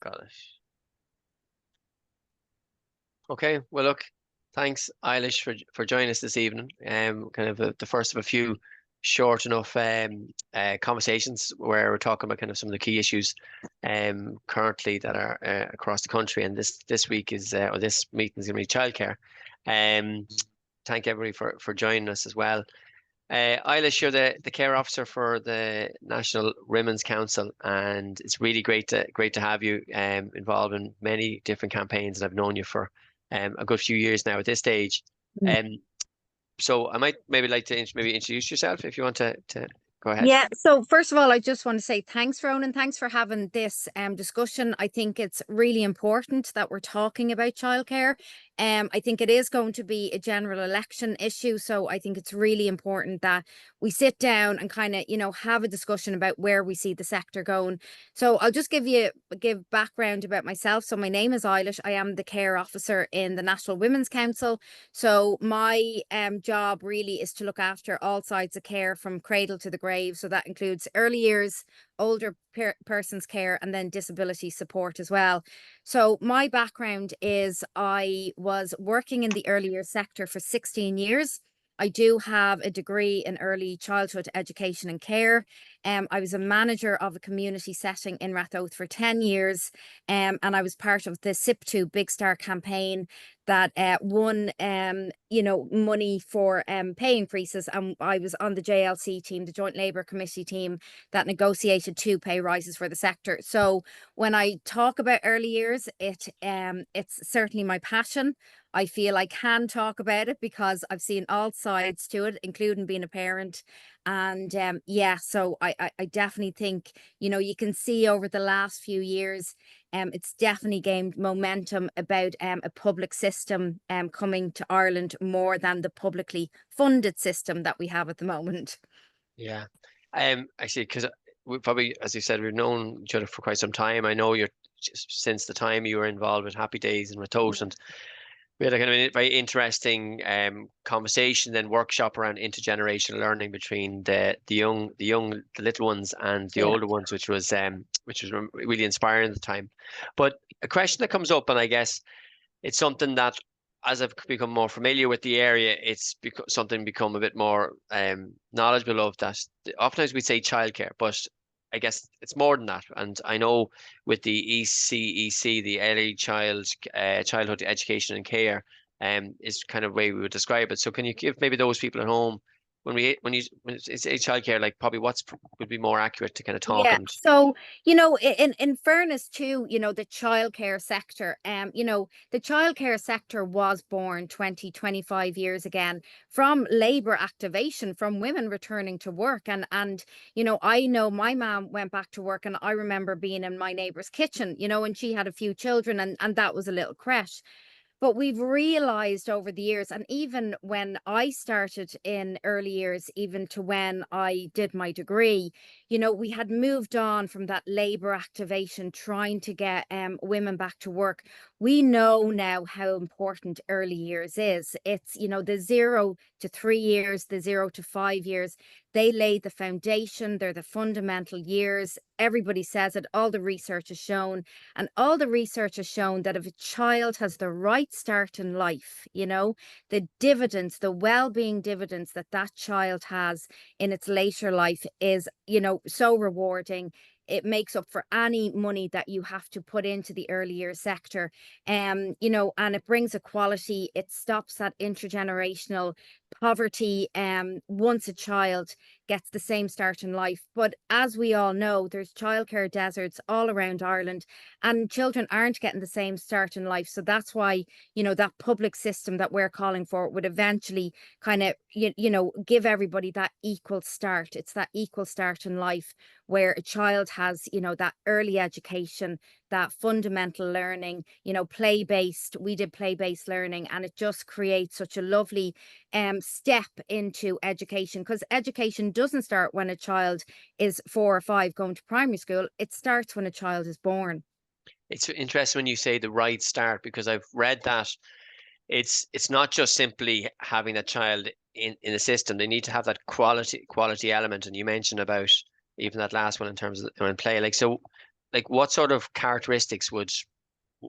Got it. Okay. Well, look, thanks, Eilish, for joining us this evening. Kind of the first of a few short enough conversations where we're talking about kind of some of the key issues currently that are across the country. And this week is or this meeting is going to be childcare. Um, Thank everybody for joining us as well. Eilish, you're the care officer for the National Women's Council, and it's really great to have you involved in many different campaigns. And I've known you for a good few years now at this stage. Um, so I might maybe like to maybe introduce yourself if you want to go ahead. Yeah, so first of all, I just want to say thanks, Ronan. Thanks for having this discussion. I think it's really important that we're talking about childcare. I think it is going to be a general election issue, so I think it's really important that we sit down and kind of, have a discussion about where we see the sector going. So I'll just give background about myself. So my name is Eilish. I am the care officer in the National Women's Council. So my job really is to look after all sides of care from cradle to the grave. So that includes early years, older person's care, and then disability support as well. So my background is I was working in the early years sector for 16 years. I do have a degree in early childhood education and care. I was a manager of a community setting in Rathoath for 10 years. And I was part of the SIP2 Big Star campaign that won money for pay increases. And I was on the JLC team, the Joint Labour Committee team, that negotiated 2 pay rises for the sector. So when I talk about early years, it's certainly my passion. I feel I can talk about it because I've seen all sides to it, including being a parent. And so I definitely think, you can see over the last few years, it's definitely gained momentum about a public system coming to Ireland more than the publicly funded system that we have at the moment. Yeah. Actually, because we probably, as you said, we've known each other for quite some time. I know you're since the time you were involved with Happy Days and Rathoath, and we had a kind of a very interesting conversation and workshop around intergenerational learning between the little ones and the Yeah. older ones, which was really inspiring at the time. But a question that comes up, and I guess it's something that as I've become more familiar with the area, it's become a bit more knowledgeable of that. Oftentimes we say childcare, but I guess it's more than that. And I know with the ECEC, the Early Childhood Education and Care, is kind of way we would describe it. So can you give maybe those people at home when you say childcare, like probably would be more accurate to kind of talk Yeah. and So, in fairness to, the childcare sector, the childcare sector was born 25 years again from labor activation, from women returning to work. And, I know my mom went back to work, and I remember being in my neighbor's kitchen, and she had a few children, and that was a little creche. But we've realized over the years, and even when I started in early years, even to when I did my degree, we had moved on from that labor activation, trying to get women back to work. We know now how important early years is. It's, the 0 to 3 years, the 0 to 5 years, they lay the foundation. They're the fundamental years. Everybody says it. All the research has shown. And all the research has shown that if a child has the right start in life, the dividends, the well-being dividends that that child has in its later life is, so rewarding. It makes up for any money that you have to put into the early years sector. And it brings equality. It stops that intergenerational poverty once a child gets the same start in life. But as we all know, there's childcare deserts all around Ireland, and children aren't getting the same start in life. So that's why, that public system that we're calling for would eventually kind of, give everybody that equal start. It's that equal start in life where a child has, that early education, that fundamental learning, play-based. We did play-based learning, and it just creates such a lovely step into education, because education doesn't start when a child is 4 or 5 going to primary school. It starts when a child is born. it's interesting when you say the right start, because I've read that it's not just simply having a child in the system. They need to have that quality element. And you mentioned about even that last one in terms of play. Like, so like what sort of characteristics would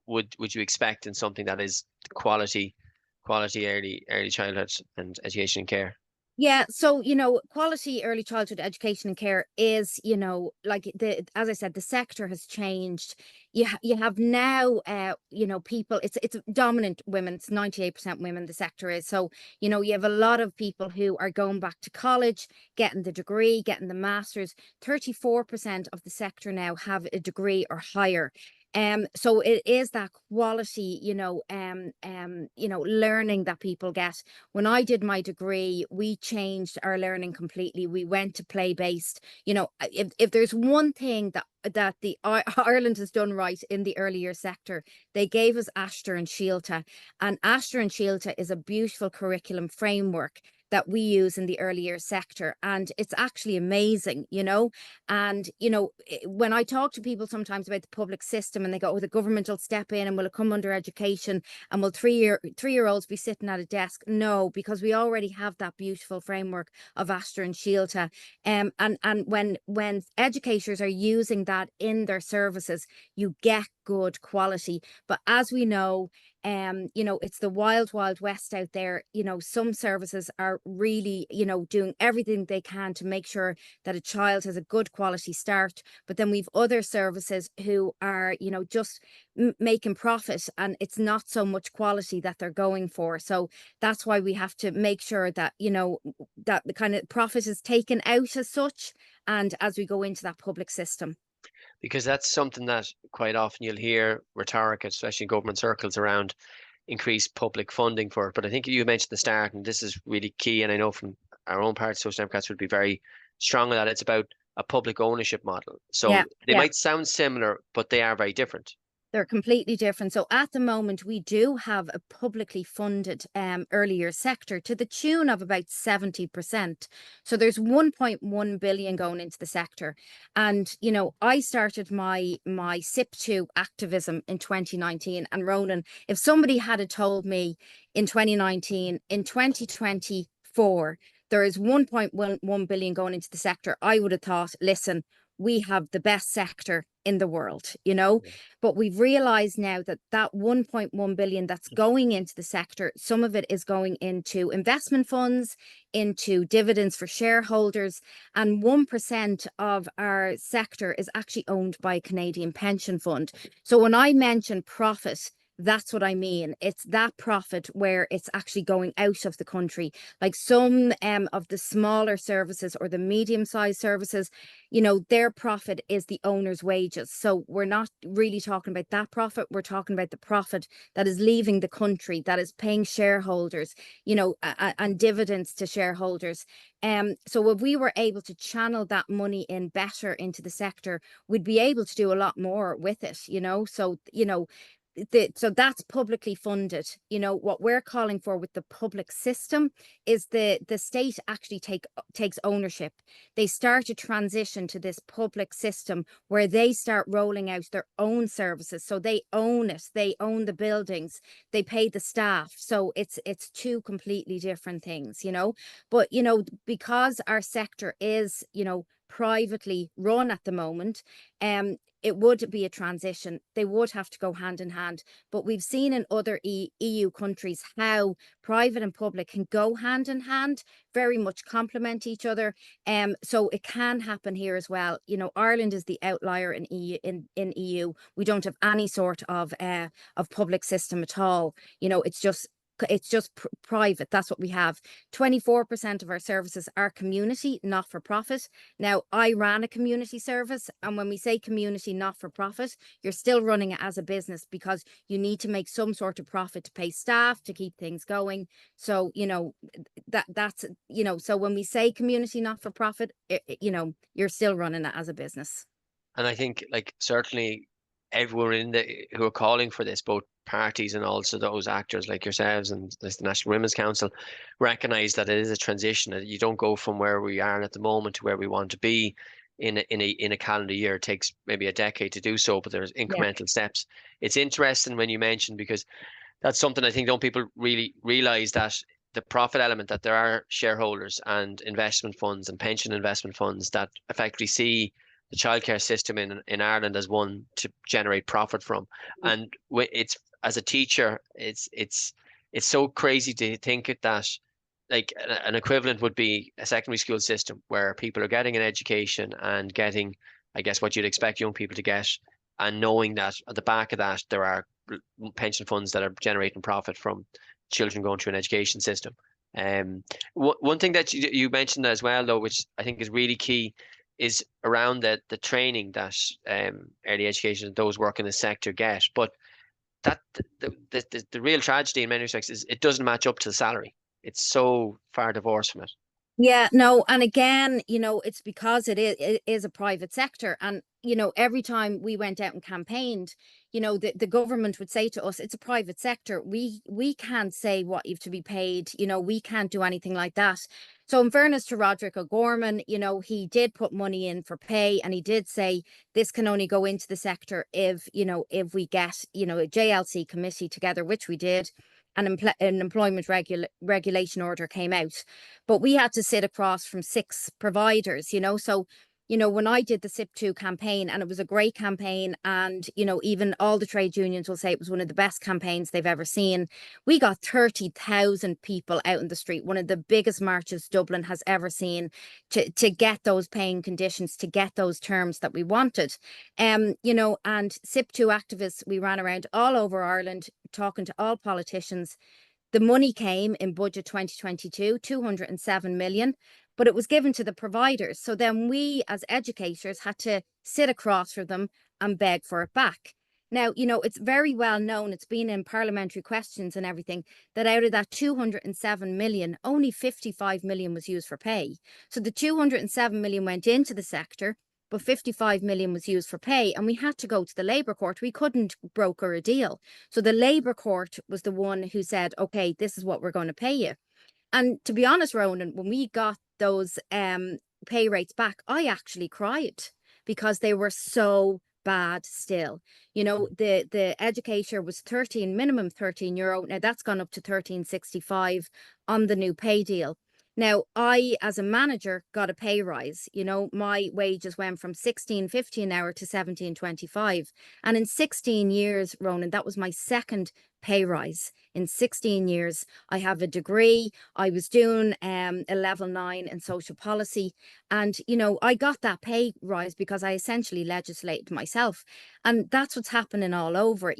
you expect in something that is quality early childhood and education and care? Yeah, so quality early childhood education and care is, like as I said, the sector has changed. You have now, people. It's dominant women. It's 98% women. The sector is so. You have a lot of people who are going back to college, getting the degree, getting the masters. 34% of the sector now have a degree or higher. So it is that quality, learning that people get. When I did my degree, we changed our learning completely. We went to play based. If there's one thing that the Ireland has done right in the early years sector, they gave us Ashter and Shielta, and Ashter and Shielta is a beautiful curriculum framework that we use in the early years sector, and it's actually amazing. And when I talk to people sometimes about the public system, and they go, oh, the government will step in and will it come under education, and will three-year-olds be sitting at a desk? No, because we already have that beautiful framework of Ashter and Shielta. And when educators are using that in their services, you get good quality. But as we know, it's the wild, wild west out there. Some services are really, doing everything they can to make sure that a child has a good quality start. But then we've other services who are, just making profit, and it's not so much quality that they're going for. So that's why we have to make sure that, that the kind of profit is taken out as such, and as we go into that public system. Because that's something that quite often you'll hear rhetoric, especially in government circles, around increased public funding for it. But I think you mentioned at the start, and this is really key, and I know from our own part, Social Democrats would be very strong on that. It's about a public ownership model. Yeah, So they yeah. might sound similar, but they are very different. They're completely different. So at the moment, we do have a publicly funded earlier sector to the tune of about 70%. So there's 1.1 billion going into the sector. And, I started my SIP2 activism in 2019. And Ronan, if somebody had told me in 2019, in 2024, there is 1.1 billion going into the sector, I would have thought, listen, we have the best sector in the world. Yeah. But we've realized now that that 1.1 billion that's going into the sector, some of it is going into investment funds, into dividends for shareholders, and 1% of our sector is actually owned by a Canadian pension fund. So when I mention profit, that's what I mean. It's that profit where it's actually going out of the country. Like some of the smaller services or the medium-sized services, their profit is the owner's wages. So we're not really talking about that profit. We're talking about the profit that is leaving the country, that is paying shareholders, and dividends to shareholders. So if we were able to channel that money in better into the sector, we'd be able to do a lot more with it. So that's publicly funded. What we're calling for with the public system is the state actually takes ownership. They start to transition to this public system where they start rolling out their own services. So they own it, they own the buildings, they pay the staff. So it's two completely different things. But because our sector is privately run at the moment, it would be a transition. They would have to go hand in hand. But we've seen in other EU countries how private and public can go hand in hand, very much complement each other. So it can happen here as well. Ireland is the outlier in EU. In EU, we don't have any sort of public system at all. It's just private. That's what we have. 24% of our services are community, not for profit. Now, I ran a community service, and when we say community, not for profit, you're still running it as a business because you need to make some sort of profit to pay staff, to keep things going. So, that's so when we say community, not for profit, you're still running it as a business. And I think, like, certainly everyone who are calling for this, both parties and also those actors like yourselves and the National Women's Council, recognize that it is a transition. That you don't go from where we are at the moment to where we want to be in a calendar year. It takes maybe a decade to do so, but there's Yeah. incremental steps. It's interesting when you mention, because that's something I think don't people really realize, that the profit element, that there are shareholders and investment funds and pension investment funds that effectively see the childcare system in Ireland as one to generate profit from. And it's as a teacher, it's so crazy to think that like an equivalent would be a secondary school system where people are getting an education and getting, I guess, what you'd expect young people to get, and knowing that at the back of that there are pension funds that are generating profit from children going through an education system. One thing that you mentioned as well, though, which I think is really key, is around the training that early education those work in the sector get. But that the real tragedy in many respects is it doesn't match up to the salary. It's so far divorced from it. Yeah, no, and again, it's because it is a private sector. And, every time we went out and campaigned, the government would say to us, it's a private sector. We can't say what you've to be paid, we can't do anything like that. So in fairness to Roderick O'Gorman, he did put money in for pay, and he did say this can only go into the sector if we get, a JLC committee together, which we did, and an employment regulation order came out. But we had to sit across from 6 providers, so when I did the SIP2 campaign, and it was a great campaign, and even all the trade unions will say it was one of the best campaigns they've ever seen. We got 30,000 people out in the street, one of the biggest marches Dublin has ever seen, to get those paying conditions, to get those terms that we wanted. And SIP2 activists, we ran around all over Ireland talking to all politicians. The money came in budget 2022, 207 million, but it was given to the providers. So then we as educators had to sit across from them and beg for it back. Now, it's very well known, it's been in parliamentary questions and everything, that out of that 207 million, only 55 million was used for pay. So the 207 million went into the sector, but 55 million was used for pay, and we had to go to the Labour Court. We couldn't broker a deal. So the Labour Court was the one who said, okay, this is what we're going to pay you. And to be honest, Ronan, when we got those pay rates back, I actually cried, because they were so bad still. The educator was minimum 13 euro. Now that's gone up to 13.65 on the new pay deal. Now, I, as a manager, got a pay rise. My wages went from 16.50 an hour to 17.25. And in 16 years, Ronan, that was my second pay rise. In 16 years, I have a degree. I was doing a level 9 in social policy. And, I got that pay rise because I essentially legislated myself. And that's what's happening all over.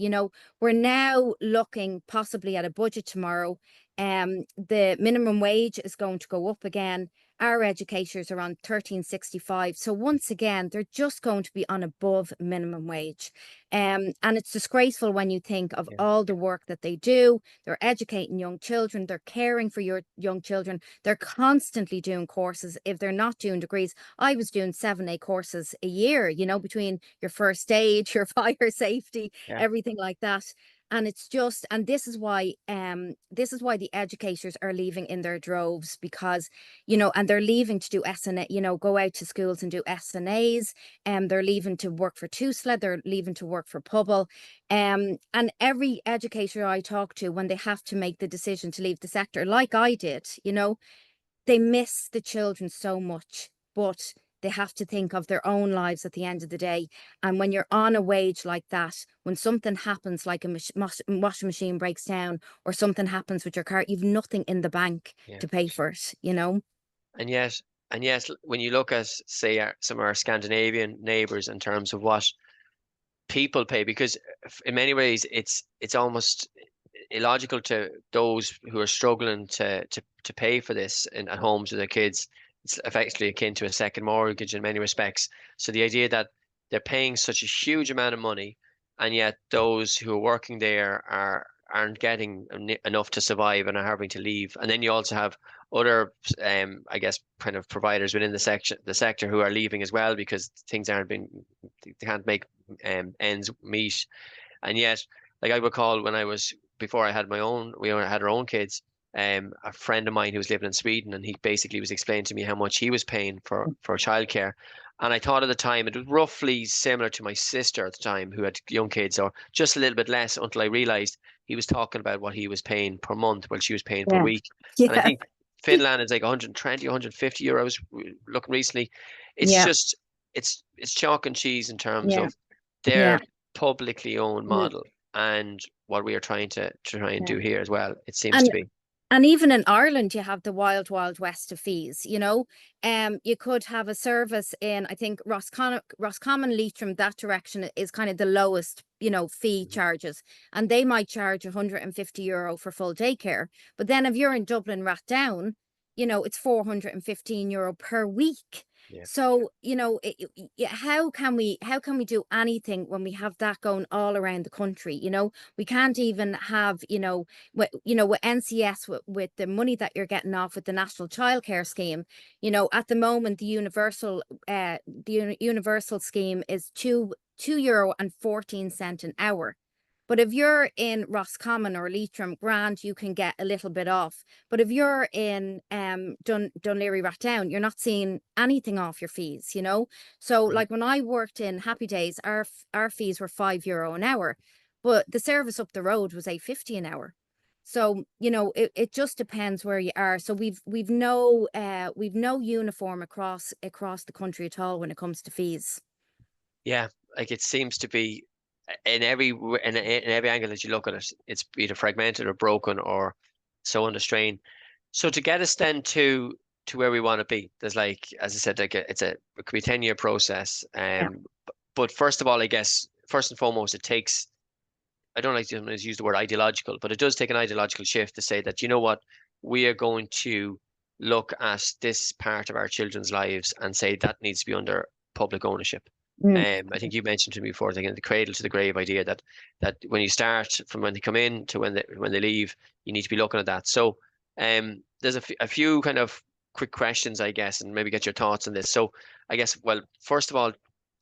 We're now looking possibly at a budget tomorrow. The minimum wage is going to go up again. Our educators are on 13.65. So once again, they're just going to be on above minimum wage. And it's disgraceful when you think of all the work that they do. They're educating young children. They're caring for your young children. They're constantly doing courses. If they're not doing degrees, I was doing 7-8 courses a year, between your first aid, your fire safety, Yeah. everything like that. And it's just, and this is why the educators are leaving in their droves, because, and they're leaving to do SNA, go out to schools and do SNAs, and they're leaving to work for TUSLA, they're leaving to work for Pobble. And every educator I talk to, when they have to make the decision to leave the sector, like I did, they miss the children so much, but they have to think of their own lives at the end of the day. And when you're on a wage like that, when something happens, like a washing machine breaks down, or something happens with your car, you've nothing in the bank to pay for it, And yet, when you look at, say, some of our Scandinavian neighbours in terms of what people pay, because in many ways it's almost illogical to those who are struggling to pay for this at homes with their kids. It's effectively akin to a second mortgage in many respects. So the idea that they're paying such a huge amount of money, and yet those who are working there aren't getting enough to survive and are having to leave. And then you also have other, I guess, kind of providers within the sector who are leaving as well because things aren't being, they can't make ends meet. And yet, like I recall when before I had we had our own kids, a friend of mine who was living in Sweden, and he basically was explaining to me how much he was paying for childcare. And I thought at the time it was roughly similar to my sister at the time who had young kids, or just a little bit less, until I realized he was talking about what he was paying per month while she was paying per Yeah. week. And I Yeah. think Finland is like 120, 150 euros looking recently. It's Yeah. just, it's chalk and cheese in terms Yeah, of their yeah, publicly owned mm, model and what we are trying to try and yeah. do here as well. It seems to And be. And even in Ireland, you have the wild, wild west of fees, you know. You could have a service in, I think, Roscommon, Leitrim, that direction is kind of the lowest, you know, fee Mhm. charges. And they might charge €150 for full daycare. But then if you're in Dublin, Rathdown, you know, it's €415 per week. Yeah. So, you know, how can we do anything when we have that going all around the country? You know, we can't even have, with NCS, with the money that you're getting off with the National Childcare Scheme, you know, at the moment the universal scheme is €2.14 an hour. But if you're in Roscommon or Leitrim, grand, you can get a little bit off. But if you're in Dunleary Rathdown, you're not seeing anything off your fees, you know? So Mhm. like when I worked in Happy Days, our fees were €5 an hour, but the service up the road was €8.50 an hour. So, you know, it just depends where you are. So we've no uniform across the country at all when it comes to fees. Yeah, like it seems to be in every angle that you look at it, it's either fragmented or broken or so under strain. So to get us then to where we want to be, there's like, as I said, like it could be a 10-year process. Yeah. But first of all, I guess first and foremost, it takes, I don't like to use the word ideological, but it does take an ideological shift to say that, you know what, we are going to look at this part of our children's lives and say that needs to be under public ownership. Mm. I think you mentioned to me before, again, the cradle to the grave idea that when you start from when they come in to when they leave, you need to be looking at that. So there's a few kind of quick questions, I guess, and maybe get your thoughts on this. So I guess, well, first of all,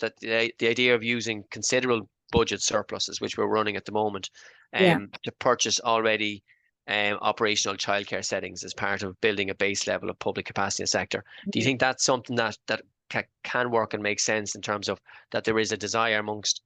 that the idea of using considerable budget surpluses, which we're running at the moment, Yeah. to purchase already operational childcare settings as part of building a base level of public capacity in the sector. Do you Mm. think that's something that can work and make sense in terms of that there is a desire amongst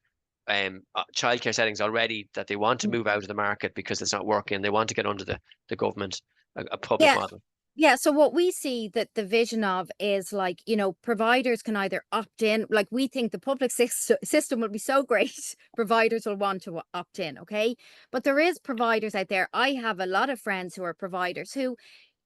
childcare settings already that they want to Mm. move out of the market because it's not working. They want to get under the government, a public Yeah. model. Yeah, so what we see that the vision of is like, you know, providers can either opt in, like we think the public system will be so great, providers will want to opt in, okay? But there is providers out there. I have a lot of friends who are providers who,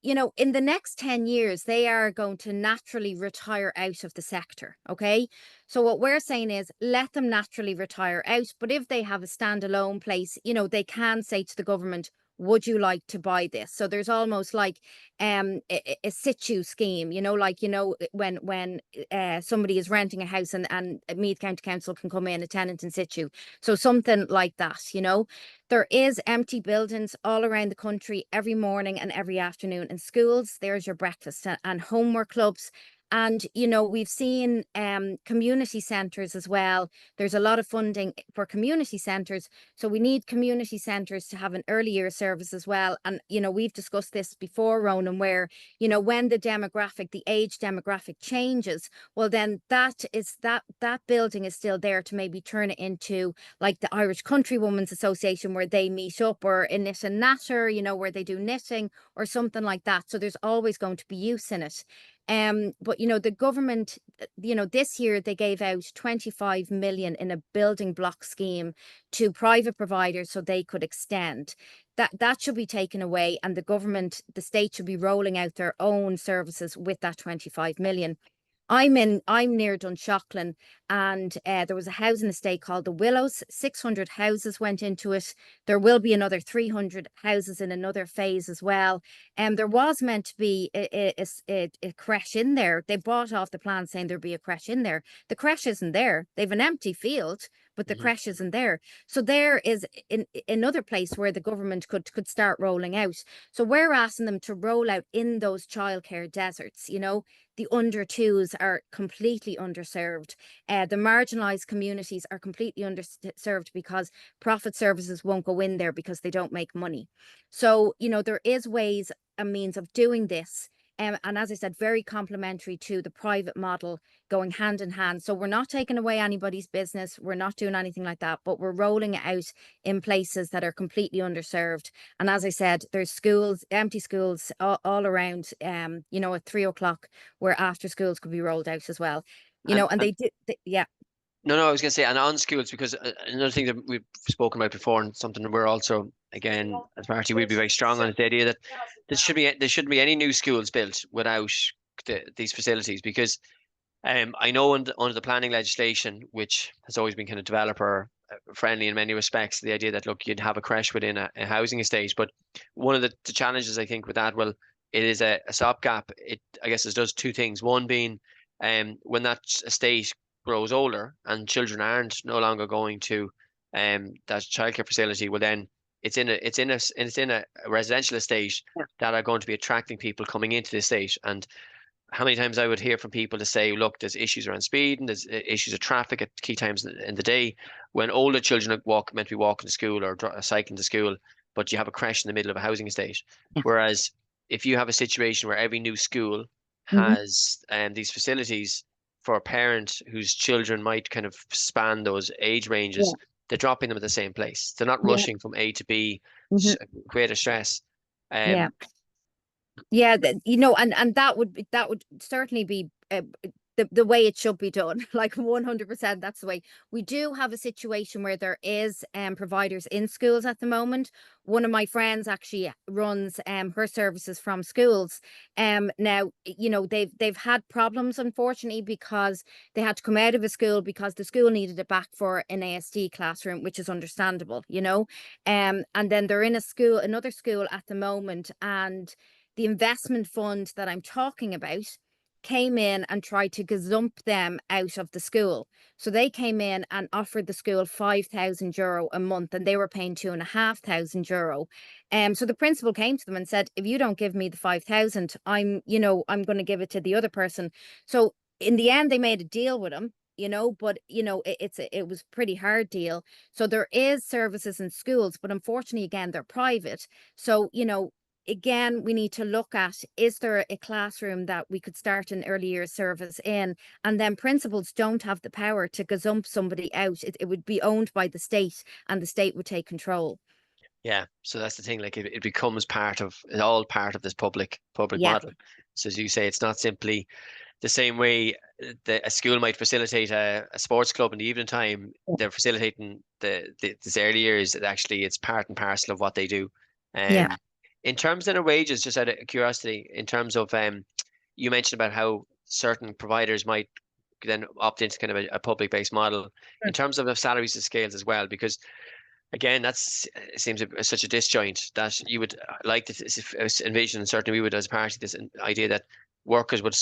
you know, in the next 10 years, they are going to naturally retire out of the sector, okay? So what we're saying is let them naturally retire out, but if they have a standalone place, you know, they can say to the government, would you like to buy this? So there's almost like a situ scheme, you know, like, you know, when somebody is renting a house and Meath County Council can come in, a tenant in situ. So something like that, you know. There is empty buildings all around the country every morning and every afternoon in schools. There's your breakfast and homework clubs. And, you know, we've seen community centres as well. There's a lot of funding for community centres. So we need community centres to have an early year service as well. And, you know, we've discussed this before, Ronan, where, you know, when the age demographic changes, well, then that building is still there to maybe turn it into like the Irish Countrywomen's Association where they meet up, or a knit and natter, you know, where they do knitting or something like that. So there's always going to be use in it. But you know, the government, you know, this year they gave out 25 million in a building block scheme to private providers so they could extend. That should be taken away, and the state should be rolling out their own services with that 25 million. I'm near Dunshaughlin, and there was a housing estate called the Willows. 600 houses went into it. There will be another 300 houses in another phase as well. And there was meant to be a creche in there. They bought off the plan saying there'd be a creche in there. The creche isn't there. They've an empty field, but the Mhm. creche isn't there. So there is another place where the government could start rolling out. So we're asking them to roll out in those childcare deserts, you know. The under twos are completely underserved. The marginalised communities are completely underserved because profit services won't go in there because they don't make money. So, you know, there is ways and means of doing this. And as I said, very complementary to the private model, going hand in hand. So we're not taking away anybody's business. We're not doing anything like that, but we're rolling it out in places that are completely underserved. And as I said, there's schools, empty schools all around, you know, at 3 o'clock, where after schools could be rolled out as well. and And they did, yeah. no, I was going to say, and on schools, because another thing that we've spoken about before, and something that we're also, again, as a party, we'd be very strong on, is the idea that there shouldn't be any new schools built without these facilities, because I know under the planning legislation, which has always been kind of developer friendly in many respects, the idea that, look, you'd have a creche within a housing estate. But one of the challenges, I think, with that, well, it is a stopgap. I guess it does two things. One being, when that estate grows older and children aren't no longer going to that childcare facility, well, then it's in a residential estate Yeah. that are going to be attracting people coming into the estate. And how many times I would hear from people to say, look, there's issues around speed and there's issues of traffic at key times in the day when older children are meant to be walking to school or cycling to school, but you have a crash in the middle of a housing estate. Yeah. Whereas if you have a situation where every new school Hmm. has these facilities for a parent whose children might kind of span those age ranges, Yeah. they're dropping them at the same place. They're not Yeah. rushing from A to B, Hmm. greater stress. Yeah. Um, Yeah, and that would certainly be the way it should be done. Like 100%, that's the way. We do have a situation where there is providers in schools at the moment. One of my friends actually runs her services from schools. Now, they've had problems, unfortunately, because they had to come out of a school because the school needed it back for an ASD classroom, which is understandable. And then they're in another school at the moment, and the investment fund that I'm talking about came in and tried to gazump them out of the school. So they came in and offered the school €5,000 a month, and they were paying €2,500. So the principal came to them and said, if you don't give me the 5,000, I'm going to give it to the other person. So in the end, they made a deal with him. But it was a pretty hard deal. So there is services in schools, but unfortunately, again, they're private. So again, we need to look at, is there a classroom that we could start an early years service in? And then principals don't have the power to gazump somebody out. It would be owned by the state, and the state would take control. Yeah, so that's the thing. Like it becomes it's all part of this public Yeah. model. So as you say, it's not simply the same way that a school might facilitate a sports club in the evening time. They're facilitating this early years. Actually, it's part and parcel of what they do. Yeah. Um, in terms of their wages, just out of curiosity, in terms of you mentioned about how certain providers might then opt into kind of a public-based model in terms of the salaries and scales as well, because again, it seems such a disjoint that you would like to envision, and certainly we would as a party, this idea that workers would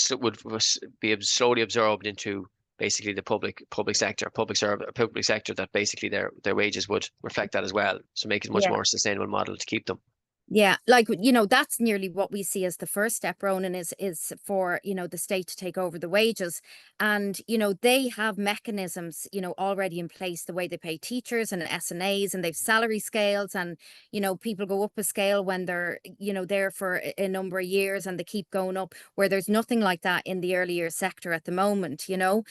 be slowly absorbed into basically the public sector, public sector, that basically their wages would reflect that as well. So make it a much Yeah. more sustainable model to keep them. Yeah, like that's nearly what we see as the first step, Ronan, is for the state to take over the wages. And they have mechanisms already in place, the way they pay teachers and SNAs, and they've salary scales, and people go up a scale when they're there for a number of years, and they keep going up, where there's nothing like that in the early years sector at the moment. So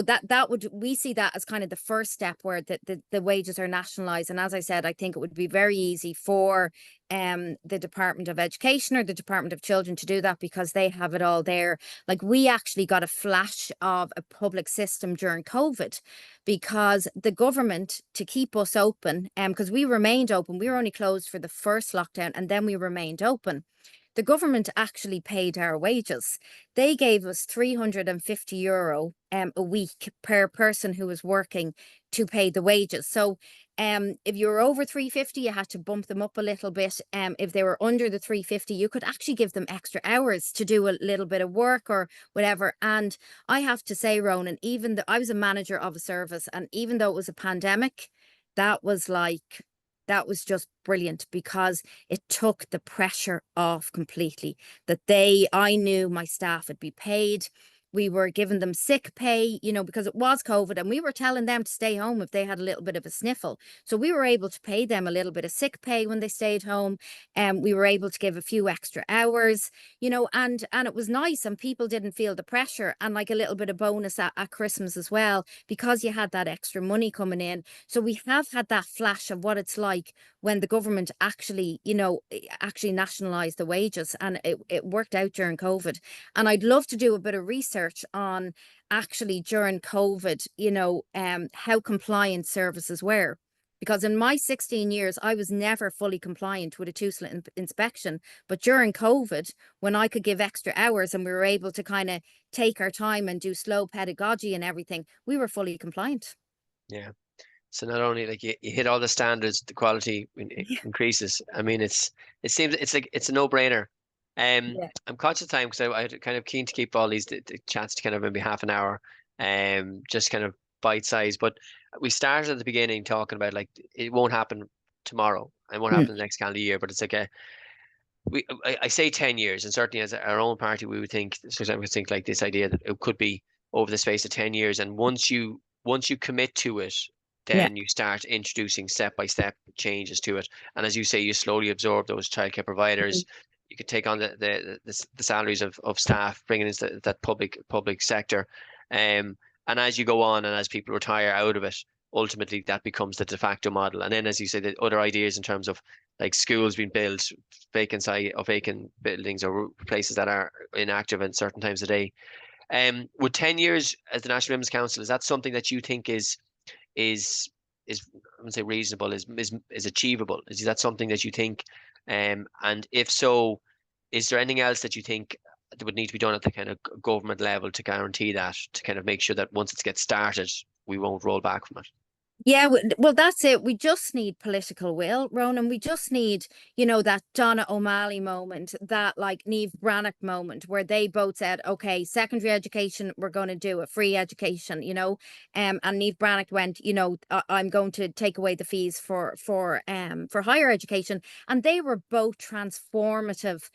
that would, we see that as kind of the first step, where the wages are nationalized. And as I said, I think it would be very easy for the Department of Education or the Department of Children to do that, because they have it all there. Like, we actually got a flash of a public system during COVID, because the government, to keep us open, because we remained open, we were only closed for the first lockdown, and then we remained open. The government actually paid our wages. They gave us €350 a week per person who was working to pay the wages. So if you were over 350, you had to bump them up a little bit. If they were under the 350, you could actually give them extra hours to do a little bit of work or whatever. And I have to say, Ronan, even though I was a manager of a service, and even though it was a pandemic, that was just brilliant, because it took the pressure off completely. I knew my staff would be paid. We were giving them sick pay, because it was COVID, and we were telling them to stay home if they had a little bit of a sniffle. So we were able to pay them a little bit of sick pay when they stayed home. And we were able to give a few extra hours, and it was nice, and people didn't feel the pressure, and like a little bit of bonus at Christmas as well, because you had that extra money coming in. So we have had that flash of what it's like when the government actually, actually nationalized the wages, and it worked out during COVID. And I'd love to do a bit of research on actually during COVID, how compliant services were. Because in my 16 years, I was never fully compliant with a two-slit inspection. But during COVID, when I could give extra hours and we were able to kind of take our time and do slow pedagogy and everything, we were fully compliant. Yeah. So not only like you hit all the standards, the quality Yeah. increases. I mean, it seems it's like it's a no-brainer. Yeah. I'm conscious of time because I kind of keen to keep all these the chats to kind of maybe half an hour, just kind of bite size. But we started at the beginning talking about like it won't happen tomorrow, it won't Mm. happen the next calendar year. But it's like I say 10 years, and certainly as our own party, we would think, sometimes we think like this idea that it could be over the space of 10 years. And once you commit to it, Yeah. then you start introducing step-by-step changes to it. And as you say, you slowly absorb those childcare providers. Mhm. You could take on the salaries of staff, bringing in that public sector. And as you go on and as people retire out of it, ultimately that becomes the de facto model. And then, as you say, the other ideas in terms of like schools being built, vacant buildings or places that are inactive at certain times of day. Would 10 years as the National Women's Council, is that something that you think is is I wouldn't say reasonable, is achievable? Is that something that you think? And if so, is there anything else that you think that would need to be done at the kind of government level to guarantee that, to kind of make sure that once it gets started, we won't roll back from it? Yeah, well, that's it. We just need political will, Ronan. We just need, that Donna O'Malley moment, that like Niamh Brannock moment, where they both said, okay, secondary education, we're going to do a free education, and Niamh Brannock went, I'm going to take away the fees for higher education. And they were both transformative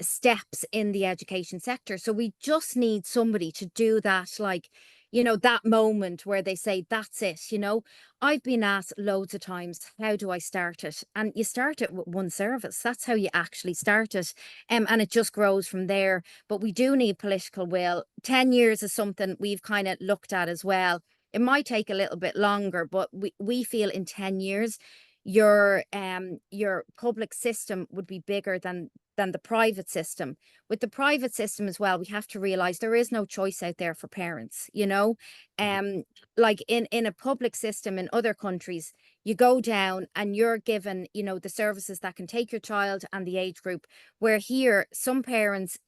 steps in the education sector. So we just need somebody to do that, like, that moment where they say, that's it. I've been asked loads of times, how do I start it? And you start it with one service. That's how you actually start it. And it just grows from there. But we do need political will. 10 years is something we've kind of looked at as well. It might take a little bit longer, but we feel in 10 years, your public system would be bigger than the private system. With the private system as well, we have to realize there is no choice out there for parents, Mhm. like in a public system in other countries, you go down and you're given, the services that can take your child and the age group, where here some parents,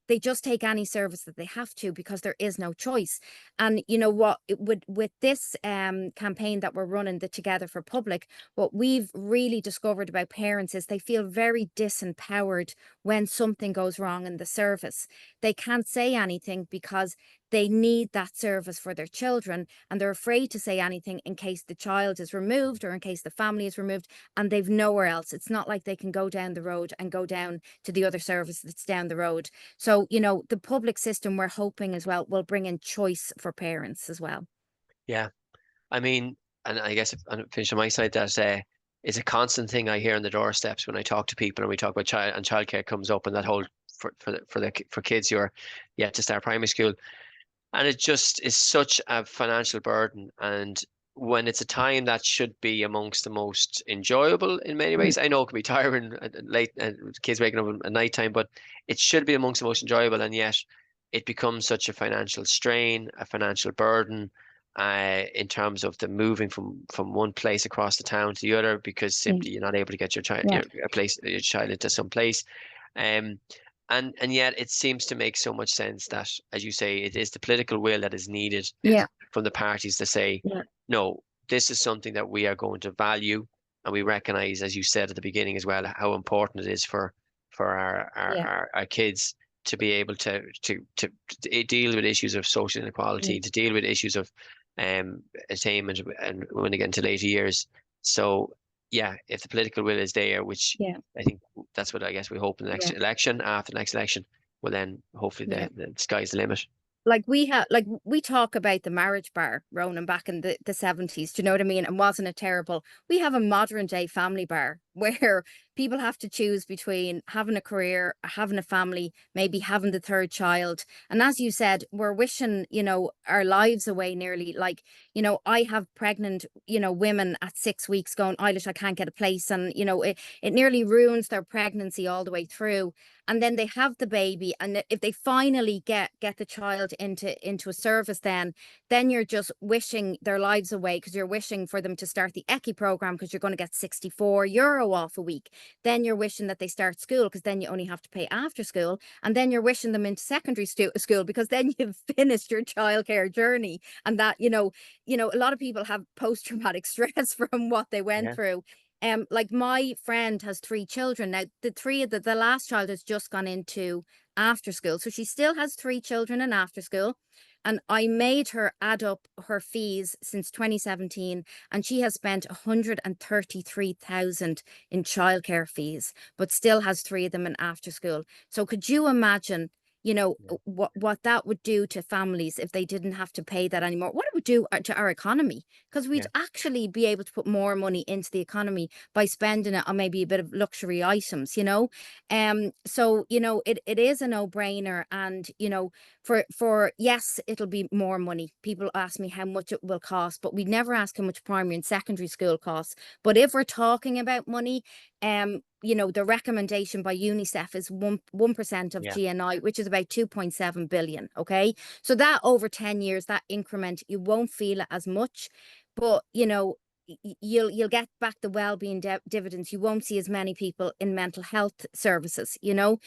they just take any service that they have to because there is no choice. And you know what, with this campaign that we're running, the Together for Public, what we've really discovered about parents is they feel very disempowered when something goes wrong in the service. They can't say anything because they need that service for their children, and they're afraid to say anything in case the child is removed or in case the family is removed, and they've nowhere else. It's not like they can go down the road and go down to the other service that's down the road. So, the public system, we're hoping as well, will bring in choice for parents as well. Yeah. I mean, and I guess and finish on my side, that it's a constant thing I hear on the doorsteps when I talk to people and we talk about childcare comes up, and that whole for kids who are yet to start primary school. And it just is such a financial burden. And when it's a time that should be amongst the most enjoyable in many Mm. ways, I know it can be tiring late, kids waking up at night time, but it should be amongst the most enjoyable. And yet it becomes such a financial strain, a financial burden, in terms of the moving from one place across the town to the other, because Mm. simply you're not able to get Yeah, your child into some place. Um, and yet it seems to make so much sense that, as you say, it is the political will that is needed yeah, from the parties to say, yeah, no, this is something that we are going to value, and we recognize, as you said at the beginning as well, how important it is for yeah. our kids to be able to deal with issues of social Mm. inequality, to deal with issues of attainment and when they get into later years. So yeah, if the political will is there, which Yeah, I think that's what I guess we hope in the next yeah, election, after the next election, well then hopefully yeah. the sky's the limit. Like we talk about the marriage bar, Ronan, back in the 70s. Do you know what I mean? And wasn't it terrible? We have a modern day family bar where people have to choose between having a career, having a family, maybe having the third child. And as you said, we're wishing, our lives away nearly. Like, I have pregnant, women at 6 weeks going, Eilish, I can't get a place. And, it nearly ruins their pregnancy all the way through. And then they have the baby. And if they finally get the child into a service, then you're just wishing their lives away, because you're wishing for them to start the ECI program, because you're going to get €64 off a week. Then you're wishing that they start school, because then you only have to pay after school. And then you're wishing them into secondary school, because then you've finished your childcare journey. And that, a lot of people have post-traumatic stress from what they went Yeah. through. Like my friend has 3 children now. The last child has just gone into after school, so she still has 3 children in after school. And I made her add up her fees since 2017, and she has spent 133,000 in childcare fees, but still has 3 of them in after school. So could you imagine, Yeah. what that would do to families if they didn't have to pay that anymore? What it would do to our economy, because we'd Yeah. actually be able to put more money into the economy by spending it on maybe a bit of luxury items. So it is a no-brainer. And for yes, it'll be more money. People ask me how much it will cost, but we never ask how much primary and secondary school costs. But if we're talking about money, the recommendation by UNICEF is 1% of Yeah. GNI, which is about 2.7 billion. Okay, so that over 10 years, that increment, you won't feel it as much, but you'll get back the well-being dividends. You won't see as many people in mental health services. You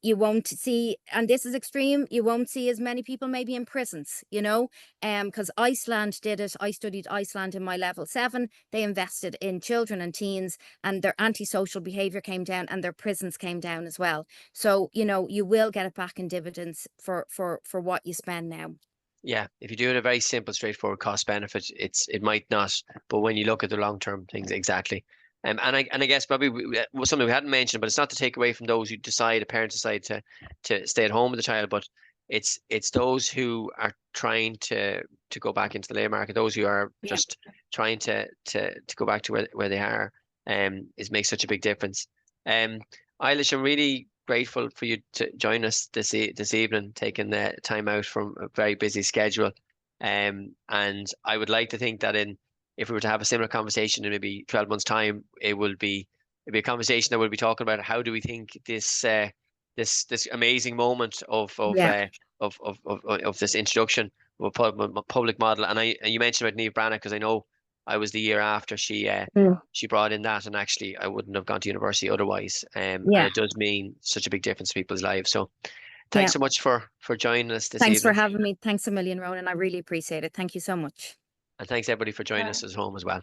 won't see, and this is extreme, you won't see as many people maybe in prisons. Because Iceland did it. I studied Iceland in my level 7. They invested in children and teens, and their antisocial behavior came down, and their prisons came down as well. So you will get it back in dividends for what you spend now. Yeah, if you're doing a very simple, straightforward cost benefit, it might not. But when you look at the long term things, exactly. And I guess probably was something we hadn't mentioned, but it's not to take away from those who decide, a parent decide to stay at home with the child, but it's those who are trying to go back into the labour market, those who are Yeah. just trying to go back to where they are, is makes such a big difference. Eilish, I'm really grateful for you to join us this evening, taking the time out from a very busy schedule. And I would like to think that if we were to have a similar conversation in maybe 12 months' time, it'd be a conversation that we'll be talking about how do we think this amazing moment Yeah. of this introduction of a public model. And you mentioned about Niamh Brana, because I know I was the year after Mm. she brought in that, and actually I wouldn't have gone to university otherwise. And Yeah. it does mean such a big difference to people's lives. So thanks Yeah. so much for joining us this Thanks for evening, having me. Thanks a million, Ronan. I really appreciate it. Thank you so much. and thanks everybody for joining us at home as well.